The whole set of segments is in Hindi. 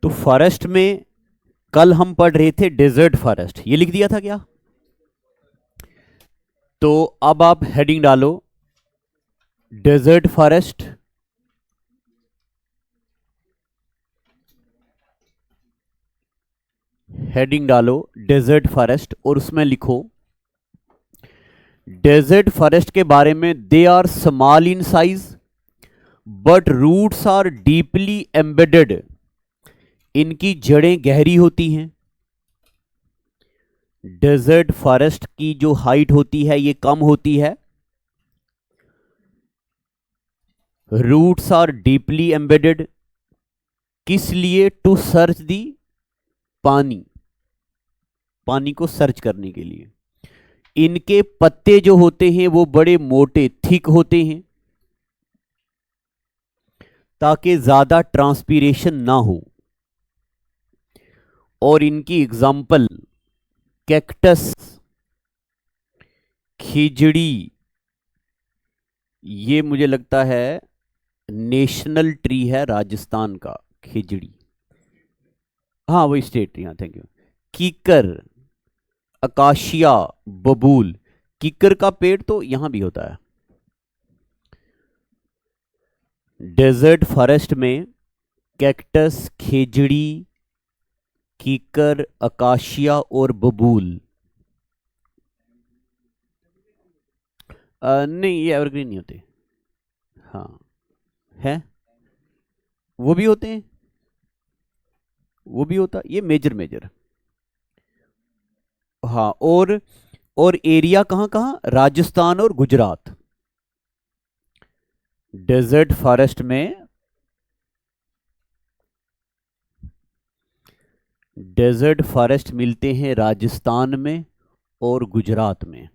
तो फॉरेस्ट में कल हम पढ़ रहे थे डेजर्ट फॉरेस्ट, ये लिख दिया था क्या? तो अब आप हेडिंग डालो डेजर्ट फॉरेस्ट, हेडिंग डालो डेजर्ट फॉरेस्ट और उसमें लिखो डेजर्ट फॉरेस्ट के बारे में, they are small in size but roots are deeply embedded, इनकी जड़ें गहरी होती हैं। डेजर्ट फॉरेस्ट की जो हाइट होती है ये कम होती है। रूट्स आर डीपली एम्बेडेड, किस लिए? टू सर्च दी पानी, पानी को सर्च करने के लिए। इनके पत्ते जो होते हैं वो बड़े मोटे थिक होते हैं ताकि ज्यादा ट्रांसपीरेशन ना हो। और इनकी एग्जाम्पल कैक्टस, खिजड़ी, ये मुझे लगता है नेशनल ट्री है राजस्थान का, खिजड़ी, हाँ वही स्टेट ट्री, हाँ थैंक यू। कीकर, अकाशिया, बबूल। कीकर का पेड़ तो यहां भी होता है। डेजर्ट फॉरेस्ट में कैक्टस, खेजड़ी, कीकर, अकाशिया और बबूल। नहीं ये एवरग्रीन नहीं होते, हाँ है, वो भी होते हैं, वो भी होता, ये मेजर मेजर, हाँ। और एरिया कहां कहां? राजस्थान और गुजरात। डेजर्ट फॉरेस्ट में, डेजर्ट फॉरेस्ट मिलते हैं राजस्थान में और गुजरात में।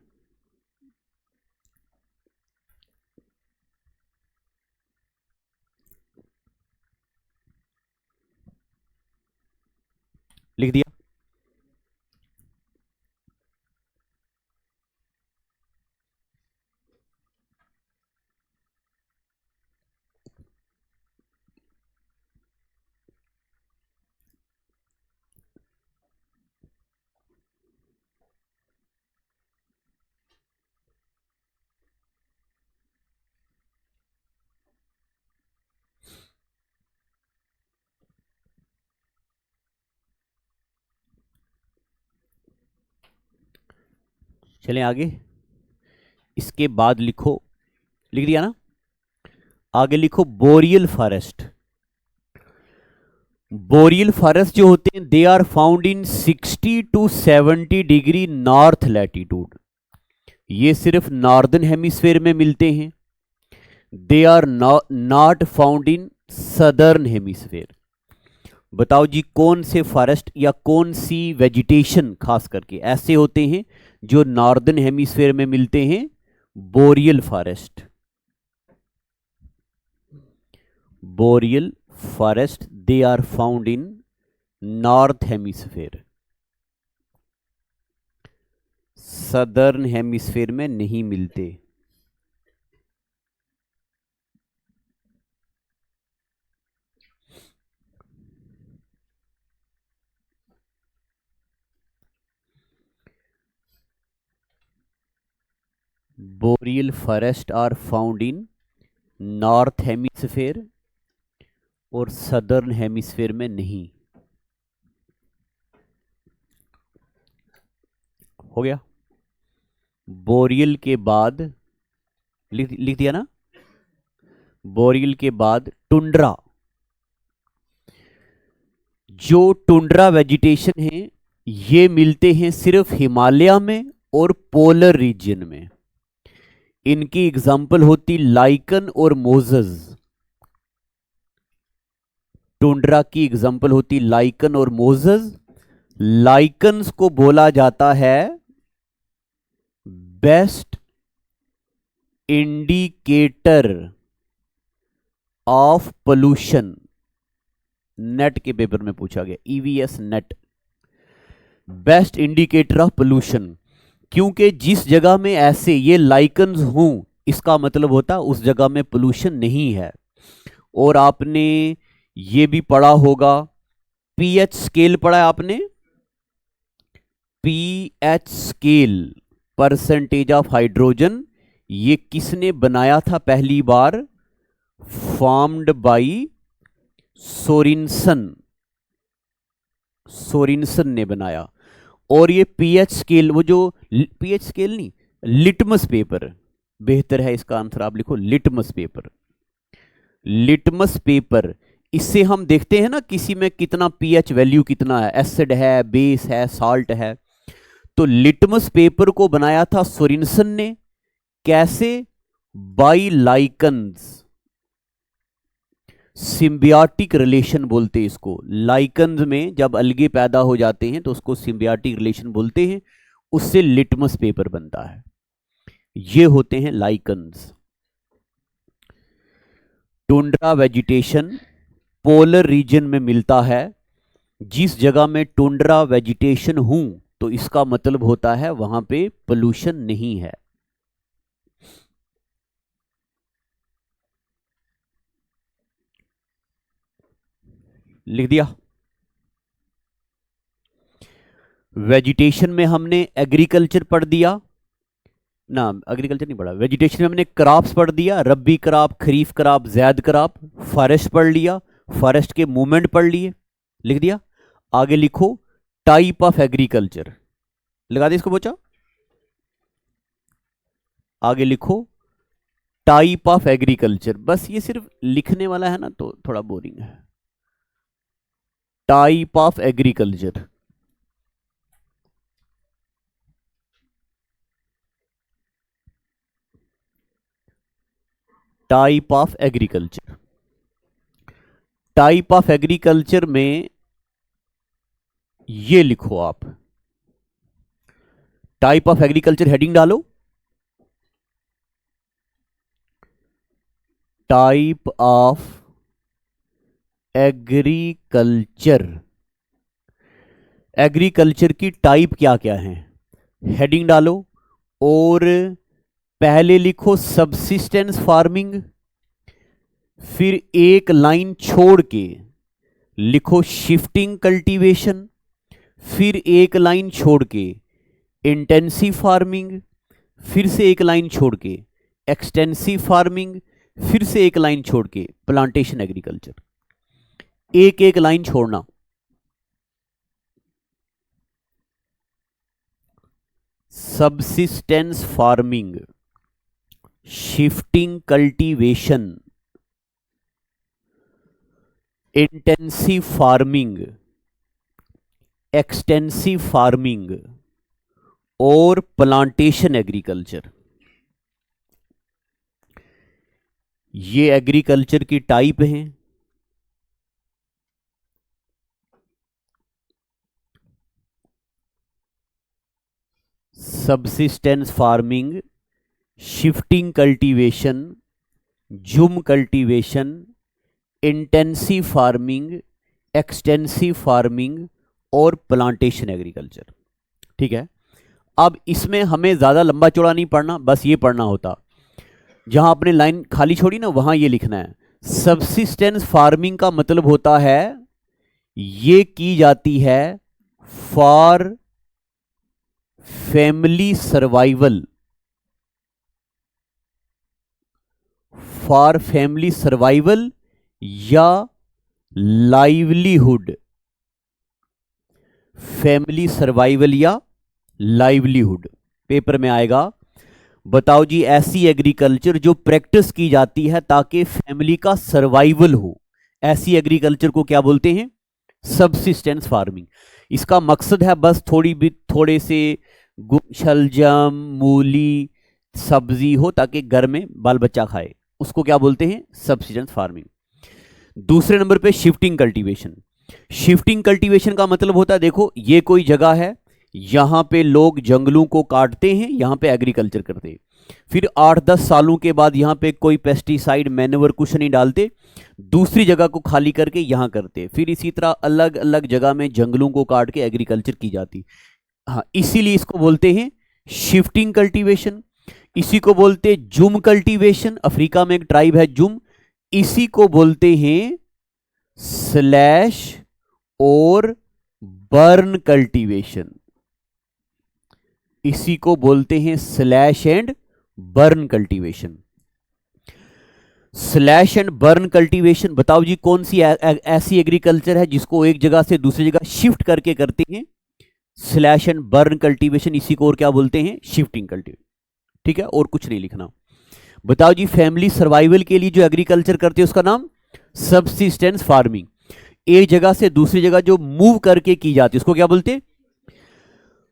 लिख दिया? चलें आगे। इसके बाद लिखो, लिख दिया ना? आगे लिखो बोरियल फॉरेस्ट। बोरियल फॉरेस्ट जो होते हैं they are found in 60 to 70 degree north latitude, ये सिर्फ नॉर्दर्न हेमिस्फेयर में मिलते हैं। They are not found in southern hemisphere. बताओ जी कौन से फॉरेस्ट या कौन सी वेजिटेशन खास करके ऐसे होते हैं जो नॉर्दर्न हेमिस्फेयर में मिलते हैं? Boreal forest, boreal forest they are found in north hemisphere, southern hemisphere में नहीं मिलते। Boreal forest are found in north hemisphere और सदर्न हेमिस्फेयर में नहीं। हो गया? बोरियल के बाद लिख दिया ना? बोरियल के बाद टुंड्रा, जो टुंड्रा वेजिटेशन है ये मिलते हैं सिर्फ हिमालय में और पोलर रीजन में। इनकी एग्जाम्पल होती लाइकन और मोजेस। टुंड्रा की एग्जाम्पल होती लाइकन और मोजेस। लाइकन्स को बोला जाता है best indicator of pollution. Net के पेपर में पूछा गया, EVS net, best indicator of pollution. क्योंकि जिस जगह में ऐसे ये लाइकन्स हों इसका मतलब होता उस जगह में पोल्यूशन नहीं है। और आपने ये भी पढ़ा होगा पीएच स्केल पढ़ा है आपने, pH scale, percentage of hydrogen, ये किसने बनाया था पहली बार? फॉर्म्ड बाय सोरिनसन, सोरिनसन ने बनाया। और ये पीएच स्केल, वो जो पीएच स्केल नहीं, लिटमस पेपर बेहतर है, इसका आंसर आप लिखो लिटमस पेपर। लिटमस पेपर, इससे हम देखते हैं ना किसी में कितना पीएच वैल्यू कितना है, एसिड है, बेस है, साल्ट है। तो लिटमस पेपर को बनाया था सोरिनसन ने। कैसे? बाय लाइकन्स, सिम्बियाटिक रिलेशन बोलते हैं इसको। लाइकन्स में जब अलगे पैदा हो जाते हैं तो उसको सिम्बियाटिक रिलेशन बोलते हैं, उससे लिटमस पेपर बनता है। ये होते हैं lichens. Tundra vegetation polar region में मिलता है। जिस जगह में टुंड्रा वेजिटेशन हूं तो इसका मतलब होता है वहां पे पोल्यूशन नहीं है। लिख दिया। वेजिटेशन में हमने एग्रीकल्चर पढ़ दिया ना, एग्रीकल्चर नहीं पढ़ा, वेजिटेशन में हमने क्रॉप्स पढ़ दिया, रब्बी क्रॉप, खरीफ क्रॉप, ज़ैद क्रॉप। फॉरेस्ट पढ़ लिया, फॉरेस्ट के मूवमेंट पढ़ लिए, लिख दिया। आगे लिखो टाइप ऑफ एग्रीकल्चर, लगा दिया इसको बोचा। आगे लिखो टाइप ऑफ एग्रीकल्चर, बस ये सिर्फ लिखने वाला है ना तो थोड़ा बोरिंग है। Type of agriculture, type of agriculture. Type of agriculture में ये लिखो आप, टाइप ऑफ एग्रीकल्चर हेडिंग डालो, टाइप ऑफ एग्रीकल्चर। एग्रीकल्चर की टाइप क्या क्या है, हेडिंग डालो। और पहले लिखो सबसिस्टेंस फार्मिंग, फिर एक लाइन छोड़ के लिखो शिफ्टिंग कल्टीवेशन, फिर एक लाइन छोड़ के इंटेंसिव फार्मिंग, फिर से एक लाइन छोड़ के एक्सटेंसिव फार्मिंग, फिर से एक लाइन छोड़ के प्लांटेशन एग्रीकल्चर। एक एक लाइन छोड़ना। Subsistence farming, shifting cultivation, intensive farming, extensive farming और प्लांटेशन एग्रीकल्चर। ये एग्रीकल्चर की टाइप हैं। Subsistence farming, shifting cultivation, zoom cultivation, intensive farming, extensive farming और प्लांटेशन एग्रीकल्चर। ठीक है, अब इसमें हमें ज़्यादा लंबा चौड़ा नहीं पढ़ना, बस ये पढ़ना होता, जहां आपने लाइन खाली छोड़ी ना वहां ये लिखना है। सबसिस्टेंस फार्मिंग का मतलब होता है ये की जाती है for family survival, for family survival या लाइवलीहुड, फैमिली सर्वाइवल या लाइवलीहुड। पेपर में आएगा। बताओ जी ऐसी एग्रीकल्चर जो प्रैक्टिस की जाती है ताकि फैमिली का सर्वाइवल हो, ऐसी एग्रीकल्चर को क्या बोलते हैं? Subsistence farming. इसका मकसद है बस थोड़े से शलजम, मूली, सब्जी हो ताकि घर में बाल बच्चा खाए, उसको क्या बोलते हैं? Subsistence farming. दूसरे नंबर पे शिफ्टिंग कल्टीवेशन। शिफ्टिंग कल्टीवेशन का मतलब होता है, देखो ये कोई जगह है, यहां पे लोग जंगलों को काटते हैं, यहां पे एग्रीकल्चर करते हैं, फिर 8-10 सालों के बाद यहां पे कोई पेस्टिसाइड, मैन्योर कुछ नहीं डालते, दूसरी जगह को खाली करके यहां करते, फिर इसी तरह अलग अलग जगह में जंगलों को काट के एग्रीकल्चर की जाती। हाँ, इसीलिए इसको बोलते हैं शिफ्टिंग कल्टीवेशन। इसी को बोलते हैं जुम कल्टीवेशन, अफ्रीका में एक ट्राइब है जुम। इसी को बोलते हैं स्लैश और बर्न कल्टीवेशन, इसी को बोलते हैं slash and burn cultivation. Slash and burn cultivation, बताओ जी कौन सी ऐसी एग्रीकल्चर है जिसको एक जगह से दूसरी जगह शिफ्ट करके करते हैं? स्लैश एंड बर्न कल्टीवेशन, इसी को और क्या बोलते हैं? Shifting cultivation. ठीक है, और कुछ नहीं लिखना। बताओ जी फैमिली सर्वाइवल के लिए जो एग्रीकल्चर करते हैं उसका नाम सबसिस्टेंस फार्मिंग। एक जगह से दूसरी जगह जो मूव करके की जाती है उसको क्या बोलते हैं?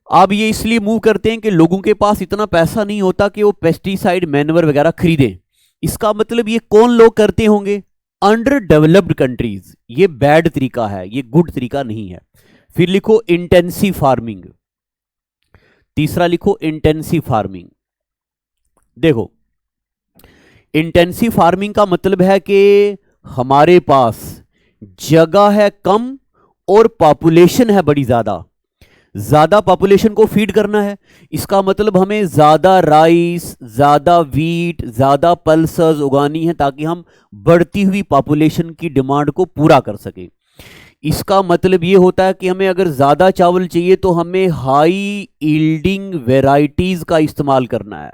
अब ये इसलिए मूव करते हैं कि लोगों के पास इतना पैसा नहीं होता कि वो पेस्टिसाइड मैन्योर वगैरह खरीदें। इसका मतलब ये कौन लोग करते होंगे? Under developed countries. ये बैड तरीका है, ये गुड तरीका नहीं है। फिर लिखो इंटेंसिव फार्मिंग। तीसरा लिखो इंटेंसिव फार्मिंग। देखो इंटेंसिव फार्मिंग का मतलब है कि हमारे पास जगह है कम और पॉपुलेशन है बड़ी ज्यादा। ज्यादा पॉपुलेशन को फीड करना है, इसका मतलब हमें ज्यादा राइस, ज्यादा वीट, ज्यादा पल्सेस उगानी है ताकि हम बढ़ती हुई पॉपुलेशन की डिमांड को पूरा कर सकें। इसका मतलब ये होता है कि हमें अगर ज्यादा चावल चाहिए तो हमें हाई यील्डिंग वेराइटीज का इस्तेमाल करना है,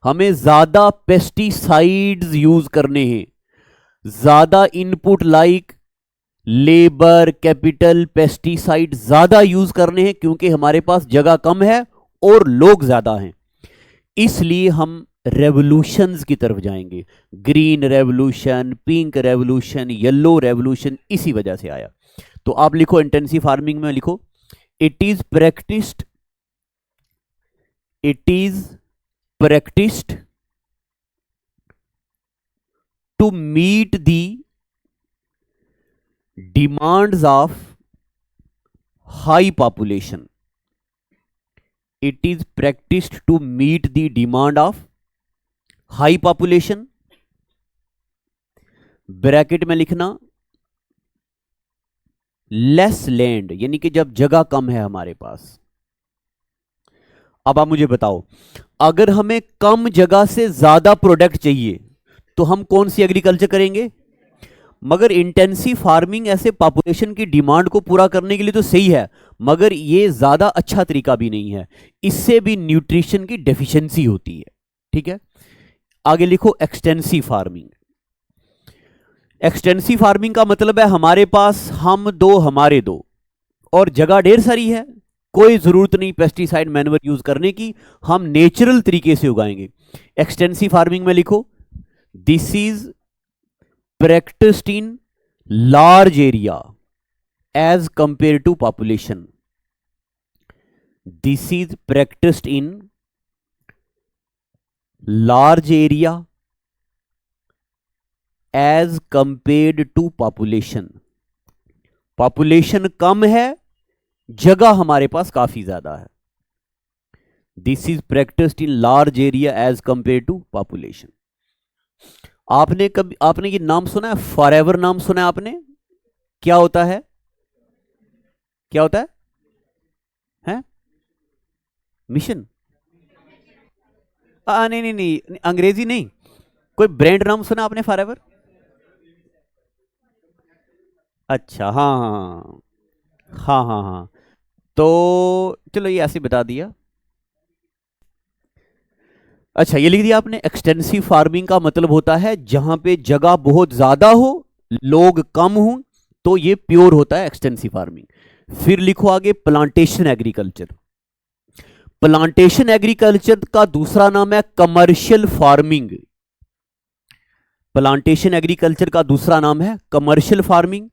हमें ज्यादा पेस्टिसाइड्स यूज करने हैं, ज्यादा input like labour, capital, pesticide ज्यादा यूज करने हैं क्योंकि हमारे पास जगह कम है और लोग ज्यादा हैं। इसलिए हम रेवोल्यूशंस की तरफ जाएंगे। Green revolution, pink revolution, yellow revolution इसी वजह से आया। तो आप लिखो इंटेंसिव फार्मिंग में लिखो it is practised to meet the demands of high population. It is practiced to meet the demand of high population. Bracket में लिखना लेस लैंड, यानी कि जब जगह कम है हमारे पास। अब आप मुझे बताओ अगर हमें कम जगह से ज्यादा प्रोडक्ट चाहिए तो हम कौन सी एग्रीकल्चर करेंगे? मगर इंटेंसिव फार्मिंग ऐसे पॉपुलेशन की डिमांड को पूरा करने के लिए तो सही है, मगर ये ज्यादा अच्छा तरीका भी नहीं है, इससे भी न्यूट्रिशन की डेफिशिएंसी होती है। ठीक है, आगे लिखो एक्सटेंसिव फार्मिंग। एक्सटेंसिव फार्मिंग का मतलब है हमारे पास हम दो हमारे दो और जगह ढेर सारी है, कोई जरूरत नहीं पेस्टिसाइड मैन्योर यूज करने की, हम नेचुरल तरीके से उगाएंगे। एक्सटेंसिव फार्मिंग में लिखो this is practiced in large area as compared to population. This is practiced in large area as compared to population. Population कम है, जगह हमारे पास काफी ज्यादा है। This is practiced in large area as compared to population. आपने ये नाम सुना है? फॉरएवर नाम सुना है आपने? क्या होता है? क्या होता है? हैं? मिशन? नहीं नहीं नहीं, अंग्रेजी नहीं, कोई ब्रांड नाम सुना आपने फॉरएवर? अच्छा, हाँ हाँ हाँ हाँ हाँ, तो चलो ये ऐसे बता दिया। अच्छा ये लिख दिया आपने। एक्सटेंसिव फार्मिंग का मतलब होता है जहां पे जगह बहुत ज्यादा हो, लोग कम हो, तो ये प्योर होता है एक्सटेंसिव फार्मिंग। फिर लिखो आगे प्लांटेशन एग्रीकल्चर। प्लांटेशन एग्रीकल्चर का दूसरा नाम है कमर्शियल फार्मिंग। प्लांटेशन एग्रीकल्चर का दूसरा नाम है कमर्शियल फार्मिंग।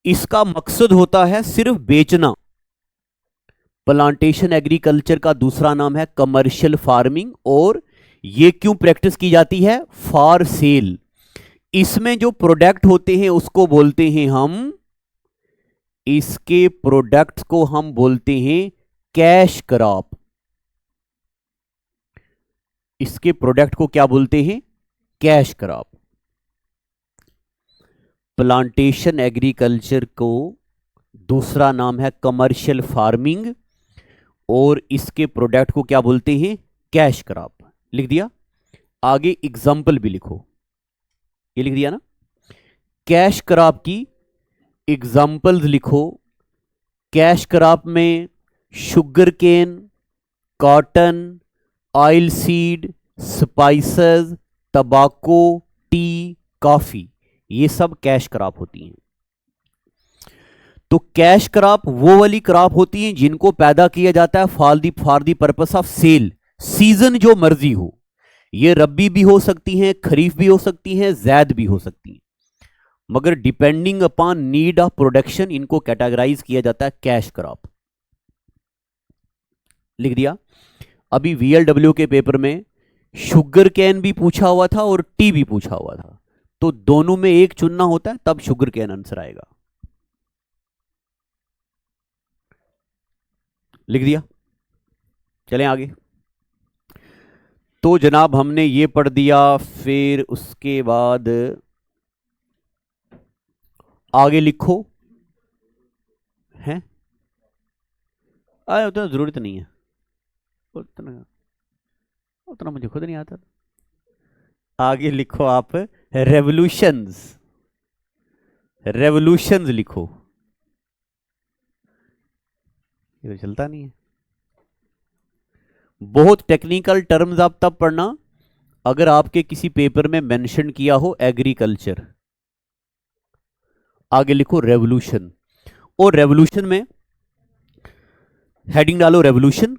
इसका मकसद होता है सिर्फ बेचना। प्लांटेशन एग्रीकल्चर का दूसरा नाम है कमर्शियल फार्मिंग, और ये क्यों प्रैक्टिस की जाती है? For sale. इसमें जो प्रोडक्ट होते हैं उसको बोलते हैं हम, इसके प्रोडक्ट्स को हम बोलते हैं कैश क्रॉप। इसके प्रोडक्ट को क्या बोलते हैं? Cash crop. प्लांटेशन एग्रीकल्चर को दूसरा नाम है कमर्शियल फार्मिंग, और इसके प्रोडक्ट को क्या बोलते हैं? Cash crop. लिख दिया। आगे एग्जाम्पल भी लिखो, ये लिख दिया ना। कैश क्रॉप की एग्जाम्पल्स लिखो। कैश क्रॉप में sugarcane, cotton, oil seed, spices, तंबाकू, टी, कॉफी, ये सब कैश क्रॉप होती हैं। तो कैश क्रॉप वो वाली क्रॉप होती हैं जिनको पैदा किया जाता है for the purpose of sale, season जो मर्जी हो। ये रबी भी हो सकती हैं, खरीफ भी हो सकती हैं, जैद भी हो सकती हैं, मगर depending upon need of production इनको कैटेगराइज किया जाता है कैश क्रॉप। लिख दिया। अभी VLW के पेपर में शुगर कैन भी पूछा हुआ था और टी भी पूछा हुआ था, तो दोनों में एक चुनना होता है, तब शुगर कैन आंसर आएगा। लिख दिया। चलें आगे। तो जनाब हमने ये पढ़ दिया, फिर उसके बाद आगे लिखो। हैं उतना जरूरत नहीं है, उतना मुझे खुद नहीं आता। आगे लिखो आप रेवोल्यूशंस, रेवोल्यूशंस लिखो। ये तो चलता नहीं है। बहुत टेक्निकल टर्म्स आप तब पढ़ना अगर आपके किसी पेपर में मेंशन किया हो एग्रीकल्चर। आगे लिखो रेवोल्यूशन, और रेवोल्यूशन में हेडिंग डालो रेवोल्यूशन।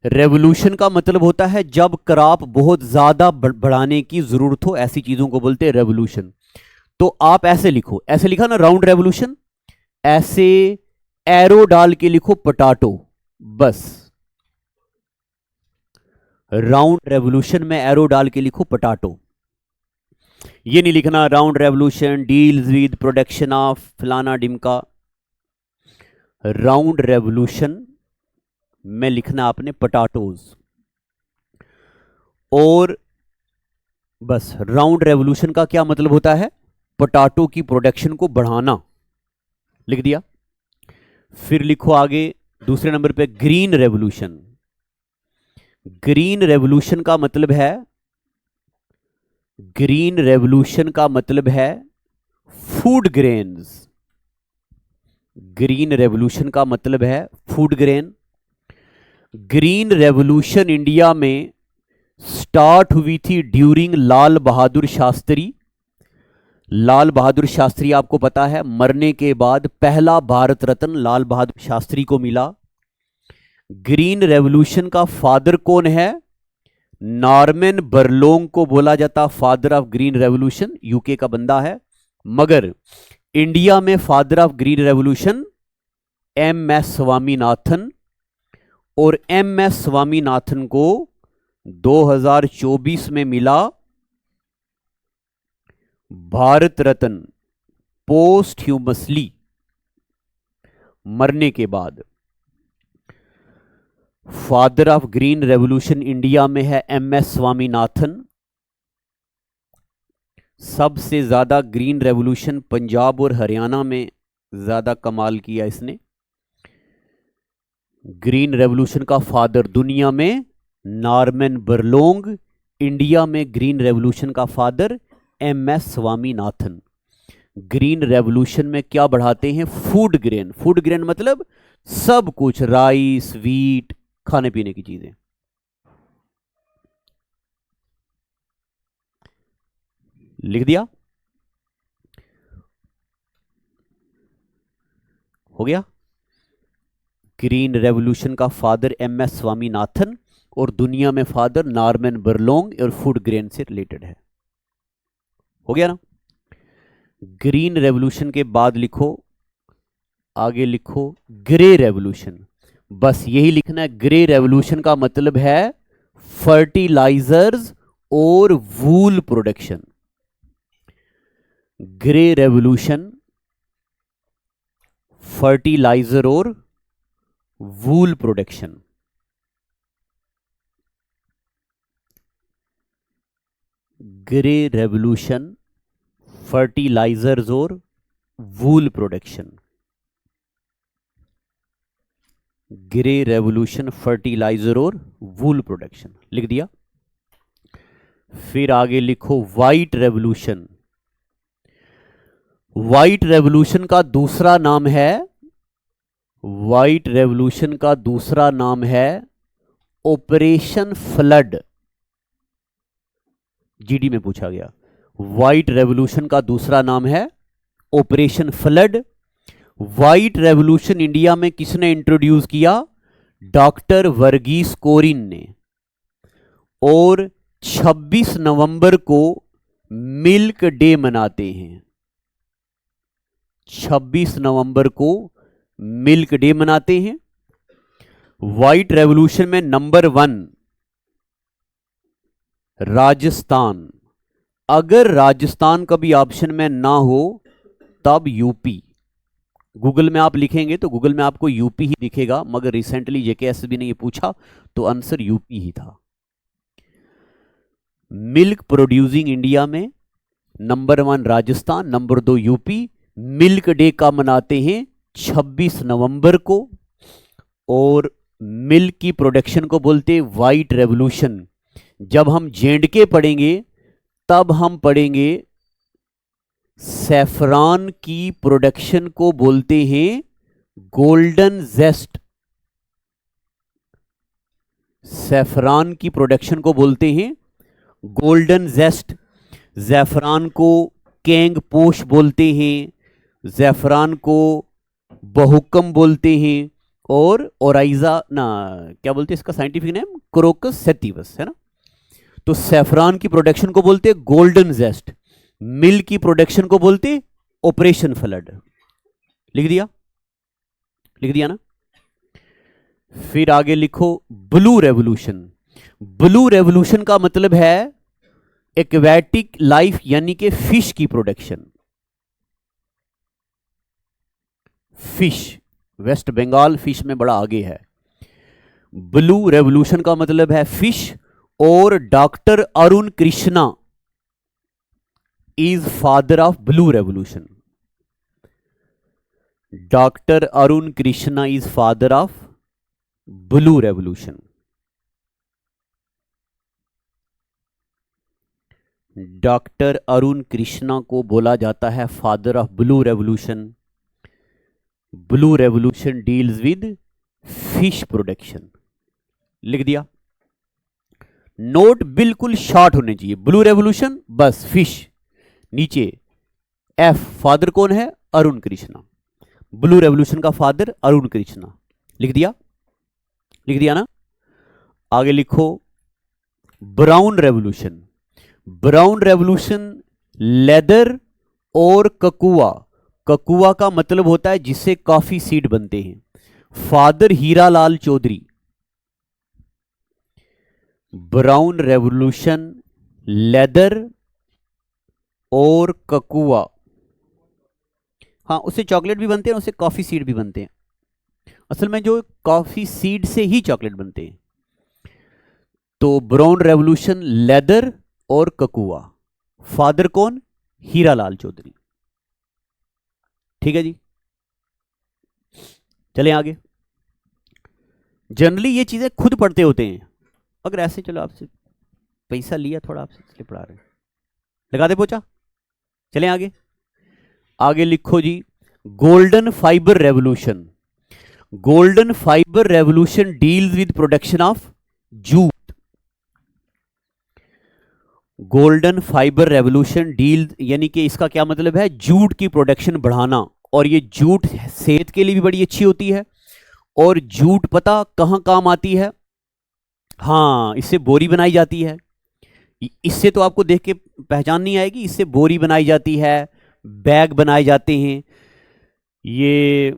रेवोल्यूशन का मतलब होता है जब क्रॉप बहुत ज्यादा बढ़ाने की जरूरत हो, ऐसी चीजों को बोलते हैं रेवोल्यूशन। तो आप ऐसे लिखो, ऐसे लिखा ना राउंड रेवोल्यूशन, ऐसे एरो डाल के लिखो पोटैटो, बस राउंड रेवोल्यूशन में एरो डाल के लिखो पोटैटो। ये नहीं लिखना round revolution deals with production of फलाना डिमका। राउंड रेवोल्यूशन में लिखना आपने पोटैटोज, और बस राउंड रेवोल्यूशन का क्या मतलब होता है, पोटैटो की प्रोडक्शन को बढ़ाना। लिख दिया। फिर लिखो आगे दूसरे नंबर पे ग्रीन रेवोल्यूशन। ग्रीन रेवोल्यूशन का मतलब है, ग्रीन रेवोल्यूशन का मतलब है फूड ग्रेन्स। ग्रीन रेवोल्यूशन का मतलब है food grain. Green revolution India में स्टार्ट हुई थी ड्यूरिंग लाल बहादुर शास्त्री। लाल बहादुर शास्त्री आपको पता है, मरने के बाद पहला भारत रत्न लाल बहादुर शास्त्री को मिला। ग्रीन रेवोल्यूशन का फादर कौन है, नॉर्मन बरलोंग को बोला जाता father of green revolution, UK का बंदा है, मगर इंडिया में father of green revolution MS Swaminathan, और MS स्वामीनाथन को 2024 में मिला भारत रत्न पोस्ट ह्यूमसली, मरने के बाद। Father of green revolution India में है MS स्वामीनाथन। सबसे ज्यादा ग्रीन रेवोल्यूशन पंजाब और हरियाणा में ज्यादा कमाल किया इसने। ग्रीन रेवोल्यूशन का फादर दुनिया में नॉर्मन बरलोंग, इंडिया में ग्रीन रेवोल्यूशन का father MS Swaminathan. Green revolution में क्या बढ़ाते हैं, फूड ग्रेन। फूड ग्रेन मतलब सब कुछ, राइस, व्हीट, खाने पीने की चीजें। लिख दिया। हो गया। ग्रीन रेवोल्यूशन का फादर MS स्वामीनाथन और दुनिया में फादर नॉर्मन बरलोंग, और फूड ग्रेन से रिलेटेड है। हो गया ना। ग्रीन रेवोल्यूशन के बाद लिखो, आगे लिखो ग्रे रेवोल्यूशन। बस यही लिखना है। ग्रे रेवोल्यूशन का मतलब है फर्टिलाइजर्स और wool production. Grey revolution fertiliser और wool production. Grey revolution fertilisers और wool production. Grey revolution fertiliser और वूल प्रोडक्शन। लिख दिया। फिर आगे लिखो व्हाइट रेवोल्यूशन। व्हाइट रेवोल्यूशन का दूसरा नाम है, व्हाइट रेवोल्यूशन का दूसरा नाम है ऑपरेशन फ्लड। जीडी में पूछा गया, व्हाइट रेवोल्यूशन का दूसरा नाम है operation flood. White revolution India में किसने इंट्रोड्यूस किया? डॉक्टर वर्गीस कोरिन ने। और 26 नवंबर को मिल्क डे मनाते हैं, 26 नवंबर को मिल्क डे मनाते हैं। व्हाइट रेवोल्यूशन में नंबर 1 राजस्थान। अगर राजस्थान कभी ऑप्शन में ना हो तब यूपी। गूगल में आप लिखेंगे तो गूगल में आपको यूपी ही दिखेगा, मगर रिसेंटली जेकेएसबी ने ये पूछा तो आंसर यूपी ही था। मिल्क प्रोड्यूसिंग इंडिया में number 1 Rajasthan, number 2 UP. Milk day का मनाते हैं 26 नवंबर को। और मिल्क की प्रोडक्शन को बोलते हैं व्हाइट रेवोल्यूशन। जब हम जेएंडके पढ़ेंगे तब हम पढ़ेंगे सैफरान की प्रोडक्शन को बोलते हैं गोल्डन जेस्ट। सैफरान की प्रोडक्शन को बोलते हैं गोल्डन जेस्ट। ज़ैफरान को केंग पोश बोलते हैं, ज़ैफरान को बहुकम बोलते हैं, और ओराइजा ना क्या बोलते हैं इसका साइंटिफिक नेम? क्रोकस सेटिवस है ना। तो सैफरान की प्रोडक्शन को बोलते हैं गोल्डन जेस्ट, मिल्क की प्रोडक्शन को बोलते ऑपरेशन फ्लड। लिख दिया? लिख दिया ना। फिर आगे लिखो ब्लू रेवोल्यूशन। ब्लू रेवोल्यूशन का मतलब है एक्वेटिक लाइफ, यानी कि फिश की production. Fish, West Bengal fish में बड़ा आगे है। ब्लू रेवोल्यूशन का मतलब है फिश। और doctor Arun Krishna is father of blue revolution. Doctor Arun Krishna is father of blue revolution. Doctor Arun Krishna को बोला जाता है father of blue revolution. Blue revolution deals with fish production. लिख दिया? नोट बिल्कुल शॉर्ट होने चाहिए। ब्लू रेवोल्यूशन बस फिश, नीचे एफ, फादर कौन है? अरुण कृष्णा। ब्लू रेवोल्यूशन का फादर अरुण कृष्णा। लिख दिया? लिख दिया ना। आगे लिखो brown revolution. Brown revolution leather और ककुआ। ककुआ का मतलब होता है जिससे कॉफी सीड बनते हैं। Father Hiralal Chaudhary. Brown revolution leather और ककुआ, हाँ उससे चॉकलेट भी बनते हैं, उससे कॉफी सीड भी बनते हैं। असल में जो कॉफी सीड से ही चॉकलेट बनते हैं। तो ब्राउन रेवोल्यूशन लेदर और ककुआ। फादर कौन? हीरालाल चौधरी। ठीक है जी, चलें आगे। जनरली ये चीजें खुद पढ़ते होते हैं, अगर ऐसे चलो आपसे पैसा लिया थोड़ा आपसे इसलिए पढ़ा रहे हैं, लगा दे पोचा। चलें आगे। आगे लिखो जी golden fibre revolution. Golden fibre revolution deals with production of jute. Golden fibre revolution deal, यानी कि इसका क्या मतलब है? जूट की प्रोडक्शन बढ़ाना। और ये जूट सेहत के लिए भी बड़ी अच्छी होती है। और जूट पता कहां काम आती है? हाँ, इससे बोरी बनाई जाती है। इससे तो आपको देख के पहचान नहीं आएगी, इससे बोरी बनाई जाती है, बैग बनाए जाते हैं। ये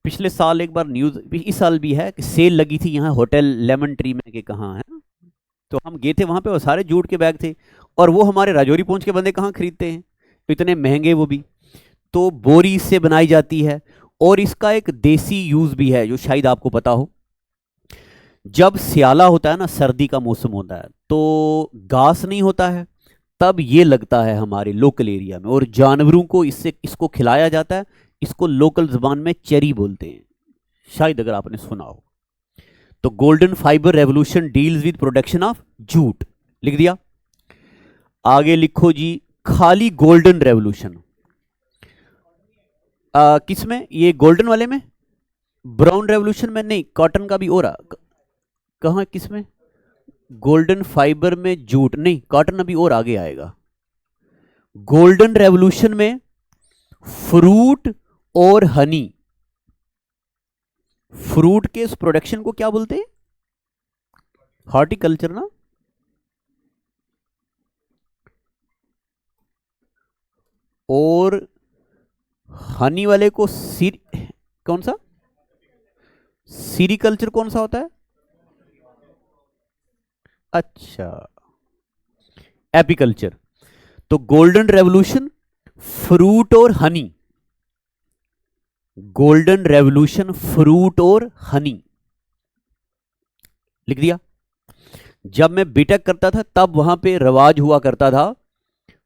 पिछले साल एक बार न्यूज, इस साल भी है कि सेल लगी थी यहाँ होटल लेमन ट्री में, के कहाँ है, तो हम गए थे वहां पे और सारे जूट के बैग थे। और वो हमारे राजौरी पहुंच के बंदे कहाँ खरीदते हैं, इतने महंगे वो भी। तो बोरी इससे बनाई जाती है। और इसका एक देसी यूज भी है जो शायद आपको पता हो। जब स्याला होता है ना, सर्दी का मौसम होता है, तो घास नहीं होता है, तब ये लगता है हमारे लोकल एरिया में, और जानवरों को इसको खिलाया जाता है। इसको लोकल जुबान में चेरी बोलते हैं, शायद अगर आपने सुना हो। तो golden fibre revolution deals with production of jute. लिख दिया? आगे लिखो जी खाली गोल्डन रेवोल्यूशन। किस में, ये गोल्डन वाले में, ब्राउन रेवोल्यूशन में नहीं, कॉटन का भी हो रहा, कहाँ किस में, गोल्डन फाइबर में जूट नहीं, कॉटन अभी और आगे आएगा। गोल्डन रेवोल्यूशन में फ्रूट और हनी, फ्रूट के इस प्रोडक्शन को क्या बोलते हैं, हॉर्टिकल्चर ना, और हनी वाले को कौन सा, सीरीकल्चर कौन सा होता है, अच्छा एपीकल्चर। तो गोल्डन रेवोल्यूशन फ्रूट और हनी, गोल्डन रेवोल्यूशन फ्रूट और हनी, लिख दिया। जब मैं बीटेक करता था तब वहां पे रवाज हुआ करता था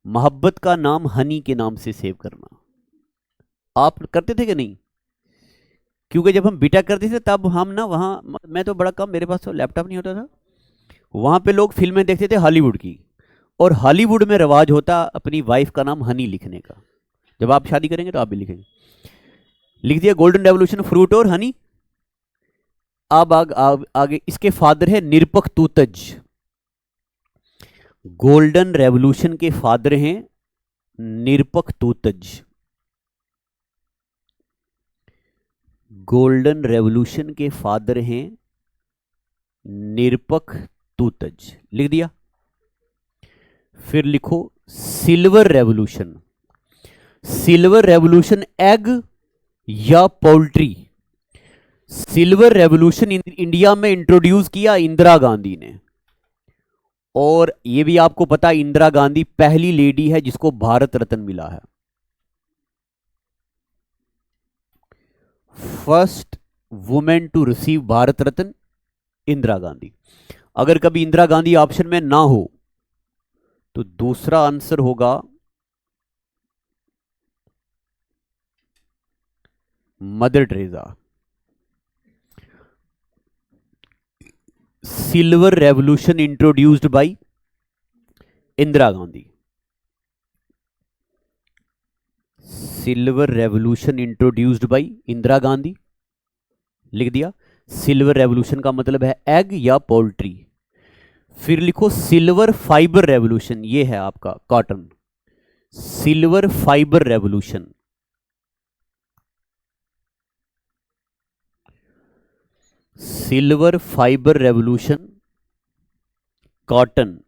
मोहब्बत का नाम हनी के नाम से सेव करना। आप करते थे कि नहीं? क्योंकि जब हम बीटेक करते थे तब हम ना वहां, मैं तो बड़ा कम, मेरे पास तो लैपटॉप नहीं होता था, वहां पे लोग फिल्में देखते थे हॉलीवुड की, और हॉलीवुड में रवाज होता अपनी वाइफ का नाम हनी लिखने का। जब आप शादी करेंगे तो आप भी लिखेंगे। लिख दिया गोल्डन रेवोल्यूशन फ्रूट और हनी। अब आगे इसके फादर है निरपख तूतज। गोल्डन रेवोल्यूशन के फादर हैं निरपख तूतज। गोल्डन रेवोल्यूशन के फादर हैं निरपख तूतज, लिख दिया। फिर लिखो silver revolution. Silver revolution egg या पोल्ट्री। सिल्वर रेवोल्यूशन इंडिया में इंट्रोड्यूस किया इंदिरा गांधी ने, और यह भी आपको पता इंदिरा गांधी पहली लेडी है जिसको भारत रत्न मिला है। First women to receive Bharat Ratna Indira Gandhi. अगर कभी इंदिरा गांधी ऑप्शन में ना हो तो दूसरा आंसर होगा mother Teresa. Silver revolution introduced by Indira Gandhi. Silver revolution introduced by Indira Gandhi, लिख दिया। सिल्वर रेवोल्यूशन का मतलब है एग या पोल्ट्री। फिर लिखो सिल्वर फाइबर रेवोल्यूशन, ये है आपका cotton. Silver fibre revolution, silver fibre revolution cotton,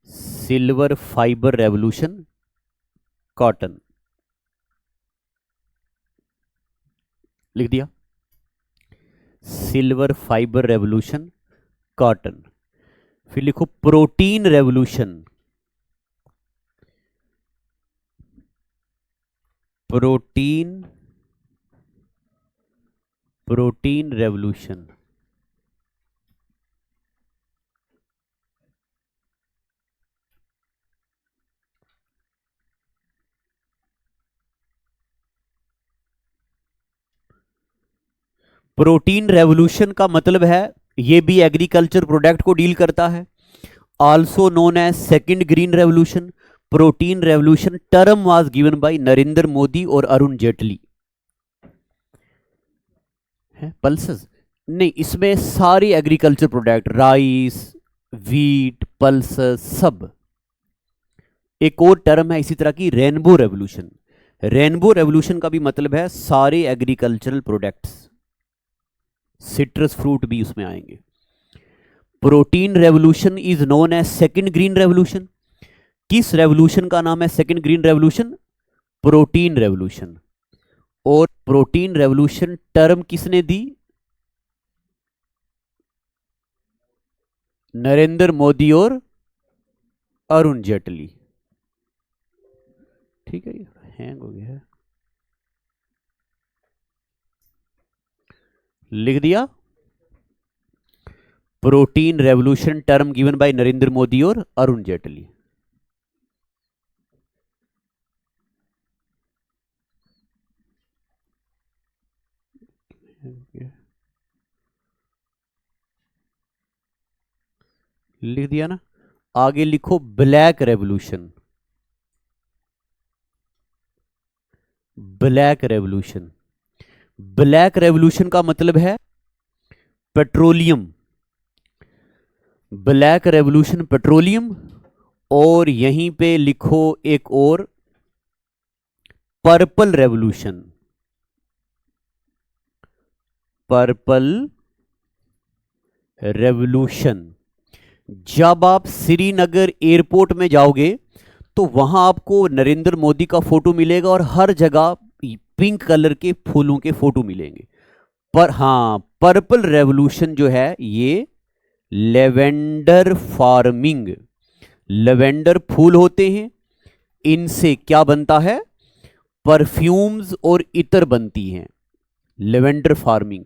silver fibre revolution cotton, लिख दिया। Silver fibre revolution cotton. फिर लिखो protein revolution, protein protein revolution, protein revolution का मतलब है ये भी एग्रीकल्चर प्रोडक्ट को डील करता है। Also known as second green revolution. Protein revolution term was given by Narendra Modi और अरुण जेटली। पल्सेस नहीं, इसमें सारी agriculture product, rice, wheat, pulses सब। एक और टर्म है इसी तरह की रेनबो रेवोल्यूशन। रेनबो रेवोल्यूशन का भी मतलब है सारे एग्रीकल्चरल प्रोडक्ट्स, सिट्रस फ्रूट भी उसमें आएंगे। Protein revolution is known as second green revolution. किस रेवोल्यूशन का नाम है second green revolution? Protein revolution. और प्रोटीन रेवोल्यूशन टर्म किसने दी? नरेंद्र मोदी और अरुण जेटली। ठीक है, हैंग हो गया है, लिख दिया। Protein revolution term given by Narendra Modi और अरुण जेटली। लिख दिया ना। आगे लिखो black revolution. Black revolution. Black revolution का मतलब है पेट्रोलियम, ब्लैक रेवोल्यूशन पेट्रोलियम। और यहीं पे लिखो एक और, पर्पल रेवोल्यूशन, पर्पल रेवोल्यूशन। जब आप श्रीनगर एयरपोर्ट में जाओगे तो वहां आपको नरेंद्र मोदी का फोटो मिलेगा और हर जगह पिंक कलर के फूलों के फोटो मिलेंगे। पर हां, पर्पल रेवोल्यूशन जो है ये लेवेंडर फार्मिंग, लेवेंडर फूल होते हैं, इनसे क्या बनता है, परफ्यूम्स और इतर बनती हैं, लेवेंडर फार्मिंग।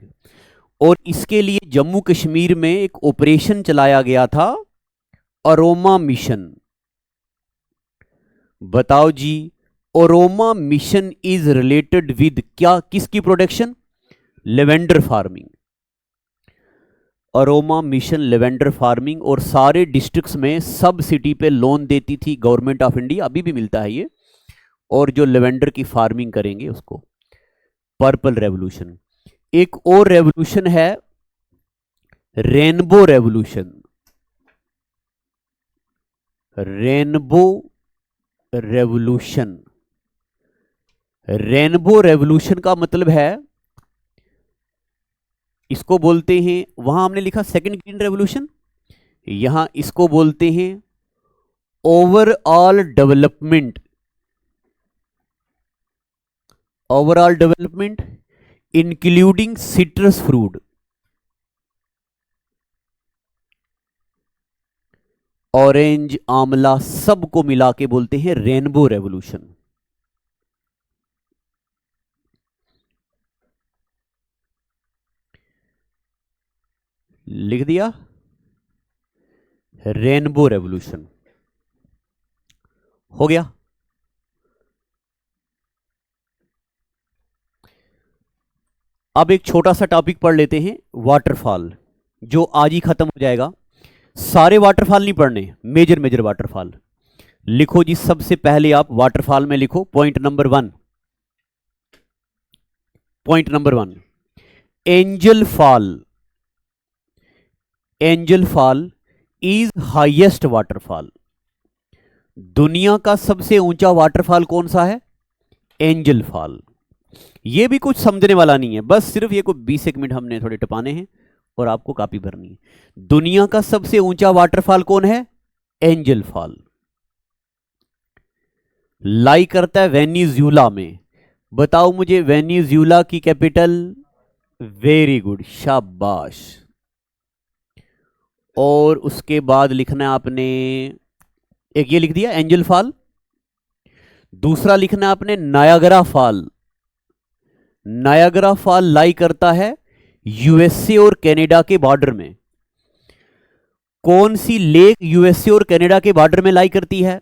और इसके लिए जम्मू कश्मीर में एक ऑपरेशन चलाया गया था, अरोमा मिशन। बताओ जी, aroma mission is related with क्या, किसकी production, lavender farming. Aroma mission lavender farming. और सारे डिस्ट्रिक्ट्स में सब सिटी पे लोन देती थी गवर्नमेंट ऑफ इंडिया, अभी भी मिलता है ये। और जो लेवेंडर की फार्मिंग करेंगे उसको, पर्पल रेवोल्यूशन। एक और रेवोल्यूशन है rainbow revolution, rainbow revolution. Rainbow revolution का मतलब है, इसको बोलते हैं, वहां हमने लिखा सेकंड ग्रीन रेवोल्यूशन, यहां इसको बोलते हैं overall development, overall development including citrus fruit. Orange, आंवला, सबको मिला के बोलते हैं रेनबो रेवोल्यूशन। लिख दिया, रेनबो रेवोल्यूशन हो गया। अब एक छोटा सा टॉपिक पढ़ लेते हैं, वाटरफॉल, जो आज ही खत्म हो जाएगा। सारे वाटरफॉल नहीं पढ़ने, मेजर मेजर वाटरफॉल लिखो जी। सबसे पहले आप वाटरफॉल में लिखो point number 1, point number 1, angel fall. Angel fall is highest waterfall. दुनिया का सबसे ऊंचा वाटरफॉल कौन सा है, एंजल फॉल। ये भी कुछ समझने वाला नहीं है, बस सिर्फ ये को 20 एक मिनट हमने थोड़े टपाने हैं और आपको कॉपी भरनी है। दुनिया का सबसे ऊंचा वाटरफॉल कौन है, एंजल फॉल। लाई करता है वेनेजुएला में। बताओ मुझे वेनेजुएला की कैपिटल, वेरी गुड, शाबाश। और उसके बाद लिखना है आपने, एक ये लिख दिया एंजल फॉल। दूसरा लिखना है आपने नायाग्रा फॉल। नायाग्रा फॉल लाई करता है यूएसए और कनाडा के बॉर्डर में। कौन सी लेक यूएसए और कनाडा के बॉर्डर में लाई करती है,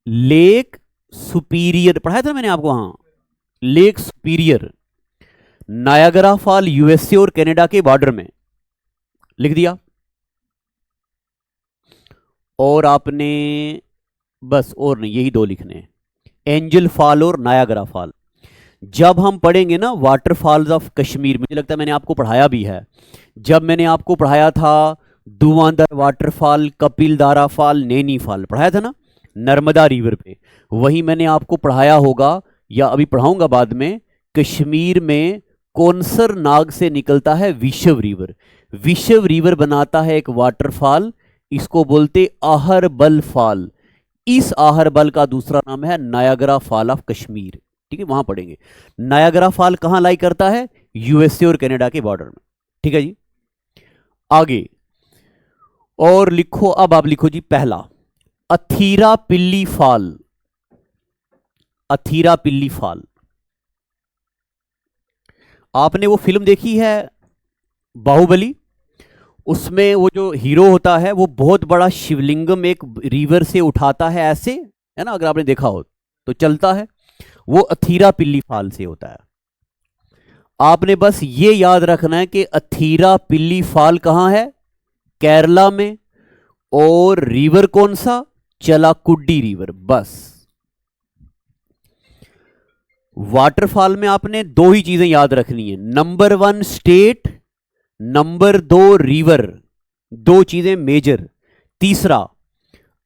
लेक सुपीरियर, पढ़ाया था मैंने आपको, वहां लेक सुपीरियर। नायाग्रा फॉल यूएसए और कनाडा के बॉर्डर में, लिख दिया। और आपने बस और नहीं, यही दो लिखने हैं, एंजल फॉल और नायाग्रा फॉल। जब हम पढ़ेंगे ना वाटरफॉल्स ऑफ कश्मीर, मुझे लगता है मैंने आपको पढ़ाया भी है, जब मैंने आपको पढ़ाया था धुआंधार waterfall, Kapildhara fall, Naini fall, पढ़ाया था ना नर्मदा रिवर पे, वही मैंने आपको पढ़ाया होगा या अभी पढ़ाऊंगा बाद में। कश्मीर में कौनसर नाग से निकलता है विशव रिवर, विशव रिवर बनाता है एक वाटरफॉल, इसको बोलते आहरबल फॉल। इस आहरबल का दूसरा नाम है नायाग्रा फॉल ऑफ कश्मीर, ठीक है, वहां पढ़ेंगे। नायाग्रा फॉल कहां लाई करता है, यूएसए और कनाडा के बॉर्डर में, ठीक है जी। आगे और लिखो, अब आप लिखो जी पहला, अथीरा पिल्ली फॉल। अथीरा पिल्ली फॉल, आपने वो फिल्म देखी है बाहुबली, उसमें वो जो हीरो होता है वो बहुत बड़ा शिवलिंगम एक रिवर से उठाता है ऐसे, है ना, अगर आपने देखा हो तो चलता है, वो अथीरा पिल्ली फॉल से होता है। आपने बस ये याद रखना है कि अथीरा पिल्ली फॉल कहां है, केरला में, और रिवर कौन सा, चलाकुड्डी रिवर। बस वाटरफॉल में आपने दो ही चीजें याद रखनी है, नंबर 1 स्टेट, नंबर 2 रिवर, दो चीजें मेजर। तीसरा,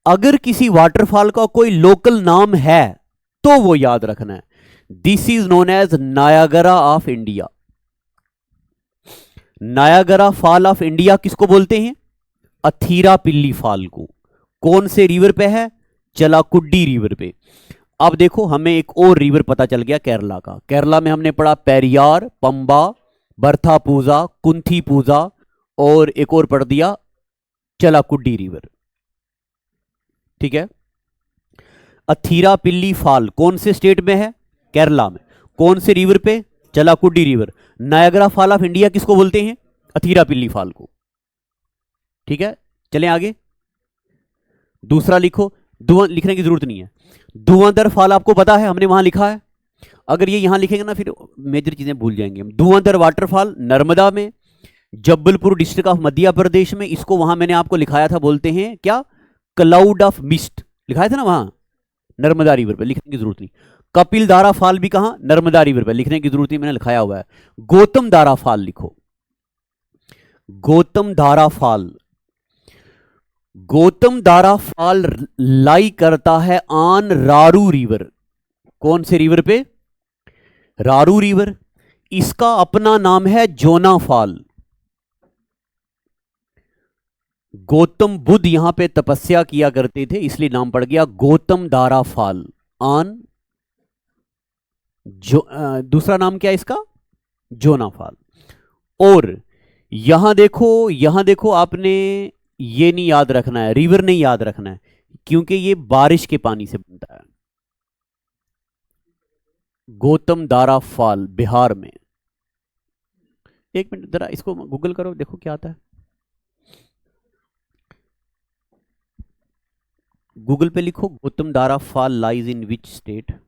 अगर किसी वाटरफॉल का कोई लोकल नाम है तो वो याद रखना है। This is known as Niagara of India. Niagara fall of India किसको बोलते हैं? अथीरापिल्ली फॉल को। कौन से रिवर पे है? चलाकुड्डी रिवर पे। अब देखो हमें एक और रिवर पता चल गया केरला का। केरला में हमने पढ़ा पेरियार, पंबा, बर्थापूजा, कुंथीपूजा और एक और पढ़ दिया चलाकुड्डी रिवर। ठीक है। अथीरापिल्ली फॉल कौन से स्टेट में है? केरला में। कौन से रिवर पे? Chalakudy river. Niagara fall of India किसको बोलते हैं? अथीरापिल्ली फॉल को। ठीक है, चलें आगे। दूसरा लिखो, लिखने की जरूरत नहीं है। धुआंधर फॉल आपको पता है, हमने वहां लिखा है। अगर ये यहां लिखेंगे ना फिर मेजर चीजें भूल जाएंगे हम। धुआंधर वाटरफॉल नर्मदा में, जबलपुर डिस्ट्रिक्ट ऑफ मध्य प्रदेश में। इसको वहां मैंने आपको लिखाया था, बोलते हैं क्या? क्लाउड ऑफ मिस्ट लिखाया था ना वहां, नर्मदा रिवर पे, लिखने की जरूरत नहीं। कपिल धारा फॉल भी कहां? नर्मदा रिवर पे, लिखने की जरूरत नहीं, मैंने लिखाया हुआ है। गौतम धारा फॉल लिखो, गौतम धारा फॉल। गौतम धारा फॉल लाई करता है ऑन रारू रिवर। कौन से रिवर पे? रारू रिवर। इसका अपना नाम है जोना फॉल। गौतम बुद्ध यहां पे तपस्या किया करते थे, इसलिए नाम पड़ गया गौतम धारा फॉल ऑन दूसरा नाम क्या है इसका? जोना फॉल। और यहां देखो आपने ये नहीं याद रखना है, रिवर नहीं याद रखना है, क्योंकि ये बारिश के पानी से बनता है। गौतम धारा फॉल बिहार में। एक मिनट जरा इसको गूगल करो, देखो क्या आता है। गूगल पे लिखो गौतम धारा fall lies in which state.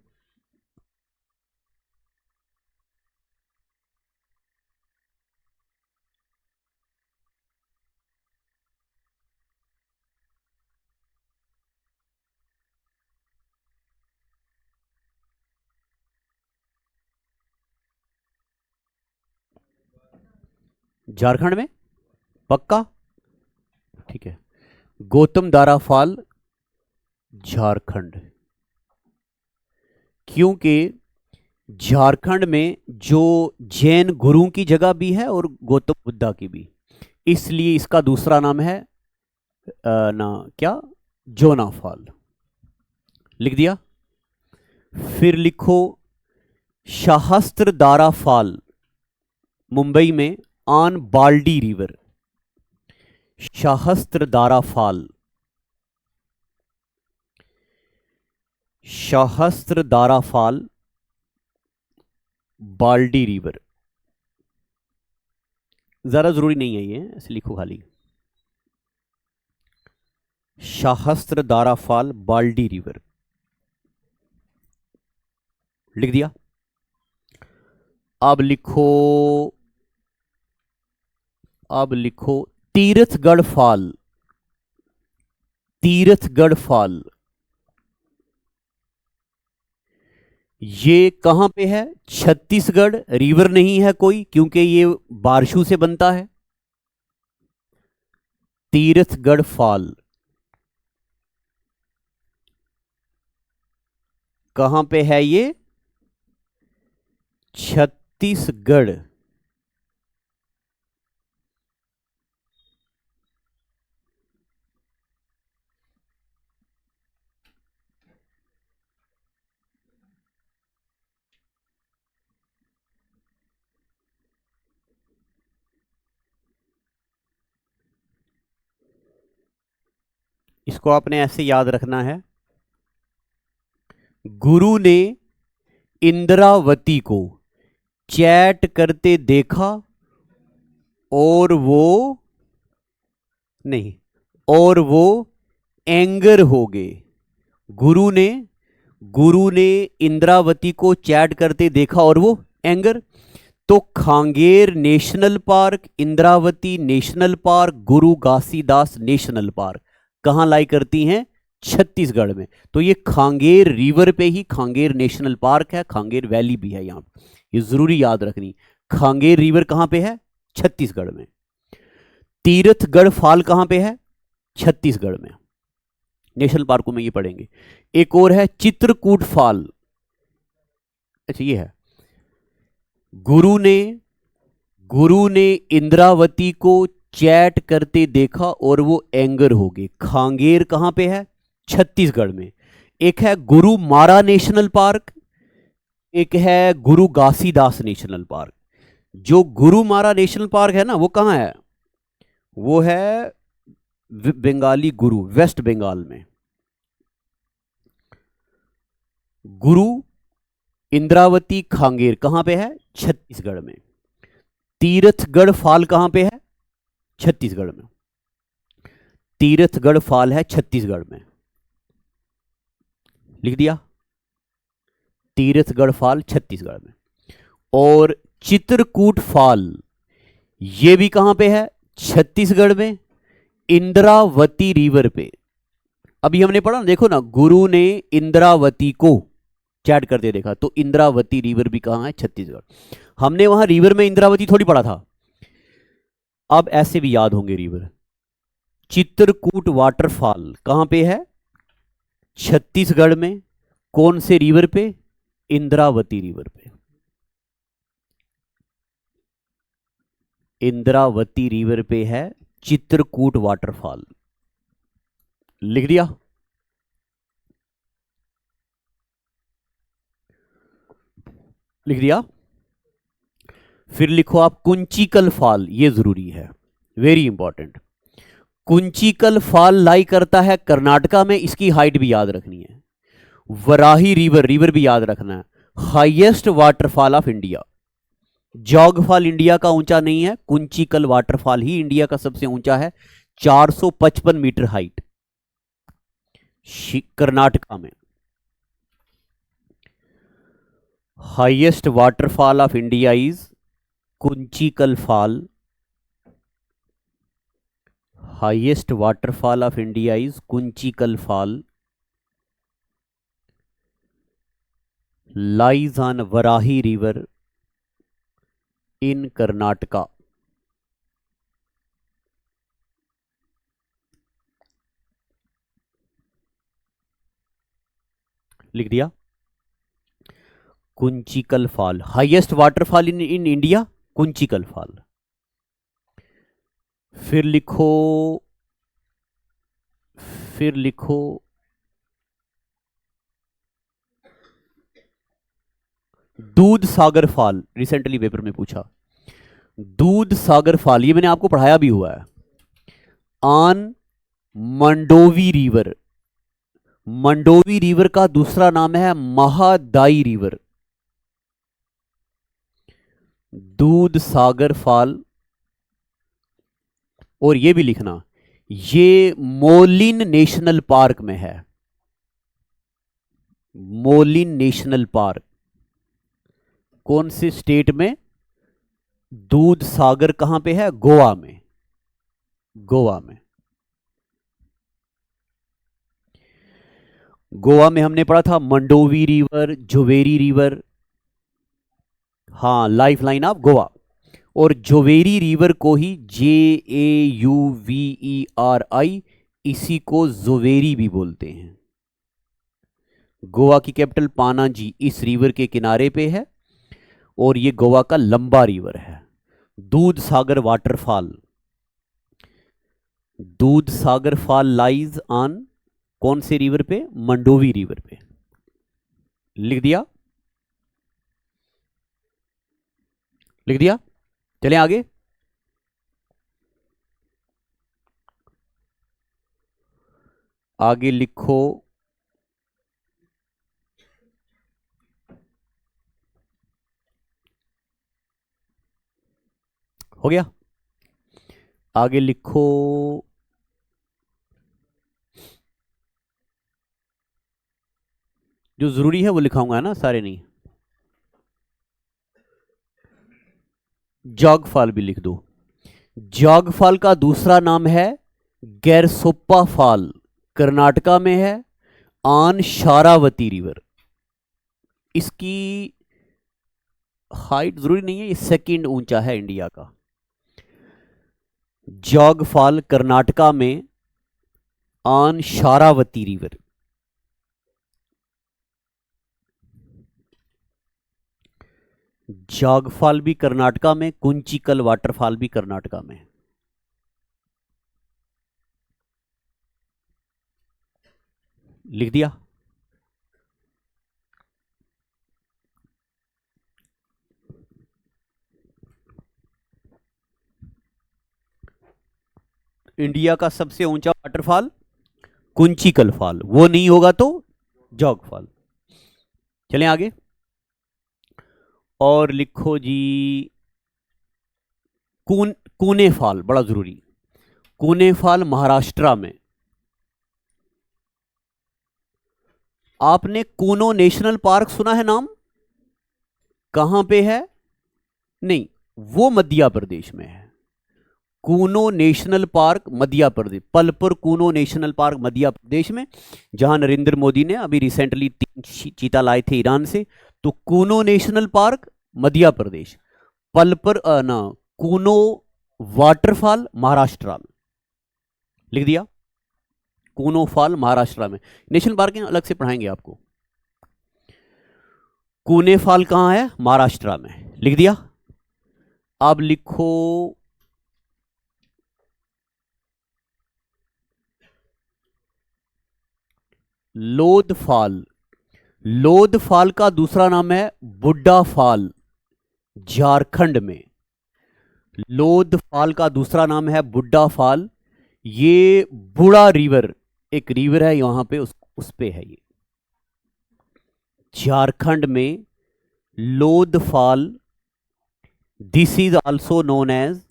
Jharkhand में पक्का? ठीक है, गौतम धारा फॉल झारखंड। क्योंकि झारखंड में जो जैन गुरुओं की जगह भी है और गौतम बुद्धा की भी, इसलिए इसका दूसरा नाम है ना क्या? जोना फॉल। लिख दिया। फिर लिखो शाहस्त्र धारा फॉल मुंबई में ऑन बाल्डी रिवर। शाहस्त्र धारा फॉल, शाहस्त्र धारा फॉल बाल्डी रिवर। ज्यादा जरूरी नहीं है ये, ऐसे लिखो खाली शाहस्त्र धारा फॉल बाल्डी रिवर। लिख दिया। अब लिखो तीर्थगढ़ फॉल। तीर्थगढ़ फॉल ये कहां पे है? छत्तीसगढ़। रिवर नहीं है कोई, क्योंकि ये बारिशों से बनता है। तीर्थगढ़ फॉल कहां पे है? ये छत्तीसगढ़। इसको आपने ऐसे याद रखना है। गुरु ने इंद्रावती को चैट करते देखा और वो एंगर हो गए। गुरु ने इंद्रावती को चैट करते देखा और वो एंगर। तो Kanger national park, Indravati national park, Guru Ghasidas national park कहां लाई करती हैं? छत्तीसगढ़ में। तो ये खांगेर रिवर पे ही खांगेर नेशनल पार्क है, खांगेर वैली भी है यहां पे, ये जरूरी याद रखनी। खांगेर रिवर कहां पे है? छत्तीसगढ़ में। तीरथगढ़ फॉल कहां पे है? छत्तीसगढ़ में। नेशनल पार्कों में ये पढ़ेंगे। एक और है चित्रकूट फॉल, अच्छा ये है, गुरु ने इंद्रावती को चैट करते देखा और वो एंगर हो गए। खांगेर कहां पे है? छत्तीसगढ़ में। एक है गुरु मारा नेशनल पार्क, एक है गुरु घासीदास नेशनल पार्क। जो गुरु मारा नेशनल पार्क है ना, वो कहां है? वो है बंगाली गुरु, वेस्ट बंगाल में। गुरु इंद्रावती खांगेर कहां पे है? छत्तीसगढ़ में। तीरथगढ़ फॉल कहां पे है? छत्तीसगढ़ में। तीरथगढ़ फॉल है छत्तीसगढ़ में, लिख दिया। तीरथगढ़ फॉल छत्तीसगढ़ में। और चित्रकूट फॉल ये भी कहां पे है? छत्तीसगढ़ में, इंद्रावती रिवर पे। अभी हमने पढ़ा ना, देखो ना, गुरु ने इंद्रावती को चैट करते देखा, तो इंद्रावती रिवर भी कहां है? छत्तीसगढ़। हमने वहां रिवर में इंद्रावती थोड़ी पढ़ा था, अब ऐसे भी याद होंगे रिवर। चित्रकूट वाटरफॉल कहां पे है? छत्तीसगढ़ में। कौन से रिवर पे? इंद्रावती रिवर पे। इंद्रावती रिवर पे है चित्रकूट वाटरफॉल, लिख दिया। लिख दिया। फिर लिखो आप कुंचिकल फॉल, ये जरूरी है, वेरी इंपॉर्टेंट। कुंचिकल फॉल लाई करता है कर्नाटका में, इसकी हाइट भी याद रखनी है। वराही रिवर भी याद रखना है। Highest waterfall of India. Jog fall India का ऊंचा नहीं है, कुंचिकल वाटरफॉल ही इंडिया का सबसे ऊंचा है, 455 मीटर हाइट, कर्नाटका में। Highest waterfall of India is Kunchikal fall. Highest waterfall of India is Kunchikal fall, lies on Varahi river in Karnataka। लिख दिया। Kunchikal fall, highest waterfall in India, Kunchikal fall. फिर लिखो दूध सागर फॉल, रिसेंटली पेपर में पूछा। दूध सागर फॉल ये मैंने आपको पढ़ाया भी हुआ है। On Mandovi river. Mandovi river का दूसरा नाम है महादाई रिवर। दूध सागर फॉल। और ये भी लिखना, ये मोलिन नेशनल पार्क में है। मोलिन नेशनल पार्क कौन से स्टेट में? दूध सागर कहां पे है? गोवा में। गोवा में। गोवा में हमने पढ़ा था मंडोवी रिवर, जोवेरी रिवर, हाँ, लाइफ लाइन ऑफ गोवा। और जोवेरी रिवर को ही JAUVERI, इसी को जोवेरी भी बोलते हैं। गोवा की कैपिटल पानाजी इस रिवर के किनारे पे है, और ये गोवा का लंबा रिवर है। दूध सागर वाटरफॉल, दूध सागर फॉल लाइज ऑन कौन से रिवर पे? मंडोवी रिवर पे। लिख दिया। लिख दिया। चलें आगे। आगे लिखो हो गया। आगे लिखो जो जरूरी है वो लिखाऊंगा, है ना, सारे नहीं। जॉगफॉल भी लिख दो। जॉगफॉल का दूसरा नाम है गैरसोप्पा फॉल। कर्नाटका में है ऑन शारावती रिवर। इसकी हाइट जरूरी नहीं है, ये सेकंड ऊंचा है इंडिया का। जॉग फॉल कर्नाटका में ऑन शारावती रिवर। जॉगफॉल भी कर्नाटका में, कुंचिकल वाटरफॉल भी कर्नाटका में। लिख दिया। इंडिया का सबसे ऊंचा वाटरफॉल कुंचिकल फॉल, वो नहीं होगा तो जॉग फॉल। चलें आगे और लिखो जी कूने फॉल, बड़ा जरूरी। कूने फॉल महाराष्ट्र में। आपने कूनो नेशनल पार्क सुना है नाम? कहां पे है? नहीं, वो मध्य प्रदेश में है। Kuno national park Madhya Pradesh, पलपुर Kuno national park Madhya Pradesh में, जहां नरेंद्र मोदी ने अभी रिसेंटली 3 चीता लाए थे ईरान से। तो कूनो नेशनल पार्क मध्य प्रदेश, पलपुर ना कूनो वाटरफॉल महाराष्ट्र में। लिख दिया। कूनो फॉल महाराष्ट्र में। नेशनल पार्किंग अलग से पढ़ाएंगे आपको। कूने फॉल कहां है? महाराष्ट्र में। लिख दिया। अब लिखो लोध फॉल। लोध फॉल का दूसरा नाम है बुड्ढा फॉल, झारखंड में। लोध फॉल का दूसरा नाम है बुड्ढा फॉल। ये बुढ़ा रिवर, एक रिवर है यहां पे, उस पे है ये, झारखंड में। Lodh fall, this is also known as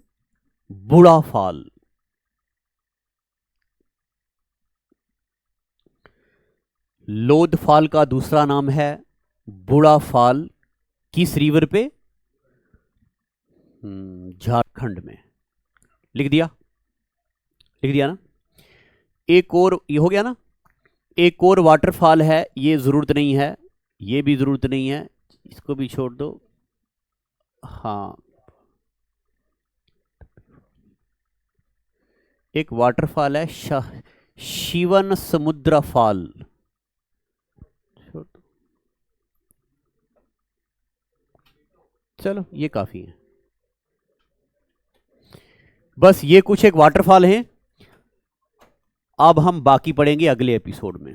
Budha fall. Lodh fall का दूसरा नाम है बुढ़ा फॉल। किस रिवर पे? झारखंड में। लिख दिया। लिख दिया ना। एक और ये हो गया ना। एक और वाटरफॉल है, ये जरूरत नहीं है, ये भी जरूरत नहीं है, इसको भी छोड़ दो। हाँ, एक वाटरफॉल है शिवन समुद्र फॉल। चलो ये काफी है, बस ये कुछ एक वाटरफॉल है। अब हम बाकी पढ़ेंगे अगले एपिसोड में।